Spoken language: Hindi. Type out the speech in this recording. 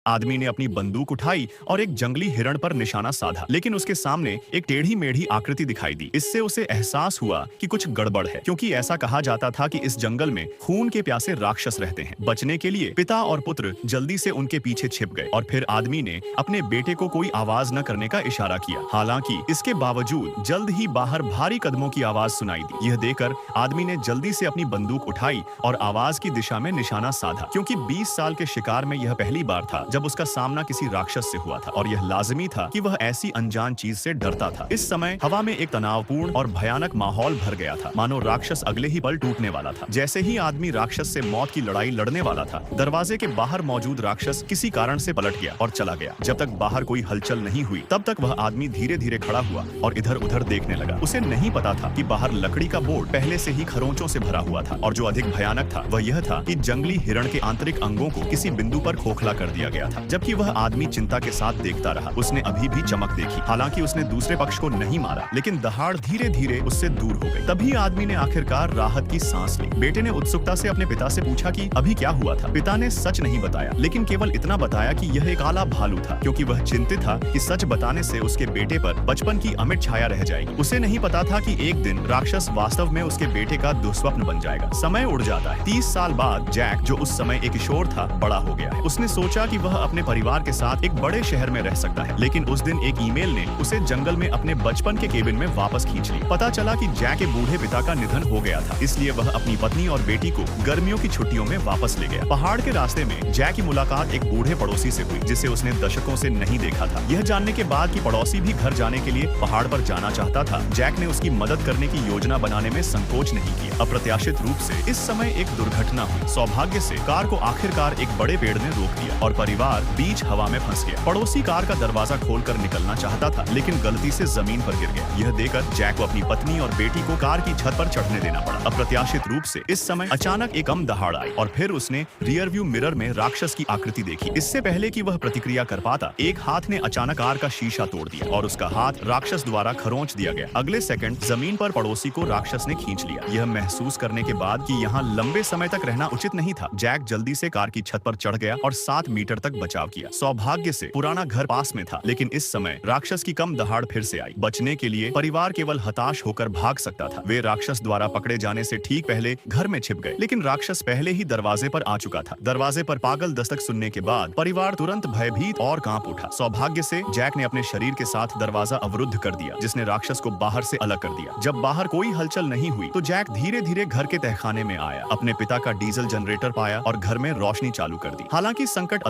आदमी ने अपनी बंदूक उठाई और एक जंगली हिरण पर निशाना साधा, लेकिन उसके सामने एक टेढ़ी मेढ़ी आकृति दिखाई दी। इससे उसे एहसास हुआ कि कुछ गड़बड़ है, क्योंकि ऐसा कहा जाता था कि इस जंगल में खून के प्यासे राक्षस रहते हैं। बचने के लिए पिता और पुत्र जल्दी से उनके पीछे छिप गए और फिर आदमी ने अपने बेटे को कोई आवाज न करने का इशारा किया। हालांकि इसके बावजूद जल्द ही बाहर भारी कदमों की आवाज सुनाई दी। यह देखकर आदमी ने जल्दी से अपनी बंदूक उठाई और आवाज की दिशा में निशाना साधा, क्योंकि 20 साल के शिकार में यह पहली बार था जब उसका सामना किसी राक्षस से हुआ था और यह लाजिमी था कि वह ऐसी अनजान चीज से डरता था। इस समय हवा में एक तनावपूर्ण और भयानक माहौल भर गया था, मानो राक्षस अगले ही पल टूटने वाला था। जैसे ही आदमी राक्षस से मौत की लड़ाई लड़ने वाला था, दरवाजे के बाहर मौजूद राक्षस किसी कारण से पलट गया और चला गया। जब तक बाहर कोई हलचल नहीं हुई तब तक वह आदमी धीरे धीरे खड़ा हुआ और इधर उधर देखने लगा। उसे नहीं पता था कि बाहर लकड़ी का बोर्ड पहले से ही खरोंचों से भरा हुआ था और जो अधिक भयानक था वह यह था कि जंगली हिरण के आंतरिक अंगों को किसी बिंदु पर खोखला कर दिया गया था। जबकि वह आदमी चिंता के साथ देखता रहा। उसने अभी भी चमक देखी। हालांकि उसने दूसरे पक्ष को नहीं मारा, लेकिन दहाड़ धीरे धीरे उससे दूर हो गई। तभी आदमी ने आखिरकार राहत की सांस ली। बेटे ने उत्सुकता से अपने पिता से पूछा कि अभी क्या हुआ था। पिता ने सच नहीं बताया, लेकिन केवल इतना बताया कि यह एक काला भालू था, क्योंकि वह चिंतित था कि सच बताने से उसके बेटे पर बचपन की अमिट छाया रह जाएगी। उसे नहीं पता था कि एक दिन राक्षस वास्तव में उसके बेटे का दुस्वप्न बन जाएगा। समय उड़ जाता है। 30 साल बाद जैक, जो उस समय एक किशोर था, बड़ा हो गया है। उसने सोचा कि वह अपने परिवार के साथ एक बड़े शहर में रह सकता है, लेकिन उस दिन एक ईमेल ने उसे जंगल में अपने बचपन के केबिन में वापस खींच लिया। पता चला कि जैक के बूढ़े पिता का निधन हो गया था, इसलिए वह अपनी पत्नी और बेटी को गर्मियों की छुट्टियों में वापस ले गया। पहाड़ के रास्ते में जैक की मुलाकात एक बूढ़े पड़ोसी से हुई, जिसे उसने दशकों से नहीं देखा था। यह जानने के बाद कि पड़ोसी भी घर जाने के लिए पहाड़ पर जाना चाहता था, जैक ने उसकी मदद करने की योजना बनाने में संकोच नहीं किया। अप्रत्याशित रूप से इस समय एक दुर्घटना हुई। सौभाग्य से कार को आखिरकार एक बड़े पेड़ ने रोक दिया और परिवार बीच हवा में फंस गया। पड़ोसी कार का दरवाजा खोलकर निकलना चाहता था, लेकिन गलती से जमीन पर गिर गया। यह देखकर जैक को अपनी पत्नी और बेटी को कार की छत पर चढ़ने देना पड़ा। अप्रत्याशित रूप से इस समय अचानक एक कम दहाड़ आई और फिर उसने रियर व्यू मिरर में राक्षस की आकृति देखी। इससे पहले कि वह प्रतिक्रिया कर पाता, एक हाथ ने अचानक कार का शीशा तोड़ दिया और उसका हाथ राक्षस द्वारा खरोंच दिया गया। अगले सेकंड जमीन पर पड़ोसी को राक्षस ने खींच लिया। यह महसूस करने के बाद कि यहाँ लंबे समय तक रहना उचित नहीं था, जैक जल्दी से कार की छत पर चढ़ गया और 7 मीटर तक बचाव किया। सौभाग्य से पुराना घर पास में था, लेकिन इस समय राक्षस की कम दहाड़ फिर से आई। बचने के लिए परिवार केवल हताश होकर भाग सकता था। वे राक्षस द्वारा पकड़े जाने से ठीक पहले घर में छिप गए, लेकिन राक्षस पहले ही दरवाजे पर आ चुका था। दरवाजे पर पागल दस्तक सुनने के बाद परिवार तुरंत भयभीत और कांप उठा। सौभाग्य से जैक ने अपने शरीर के साथ दरवाजा अवरुद्ध कर दिया, जिसने राक्षस को बाहर से अलग कर दिया। जब बाहर कोई हलचल नहीं हुई तो जैक धीरे धीरे घर के तहखाने में आया, अपने पिता का डीजल जनरेटर पाया और घर में रोशनी चालू कर दी। हालांकि संकट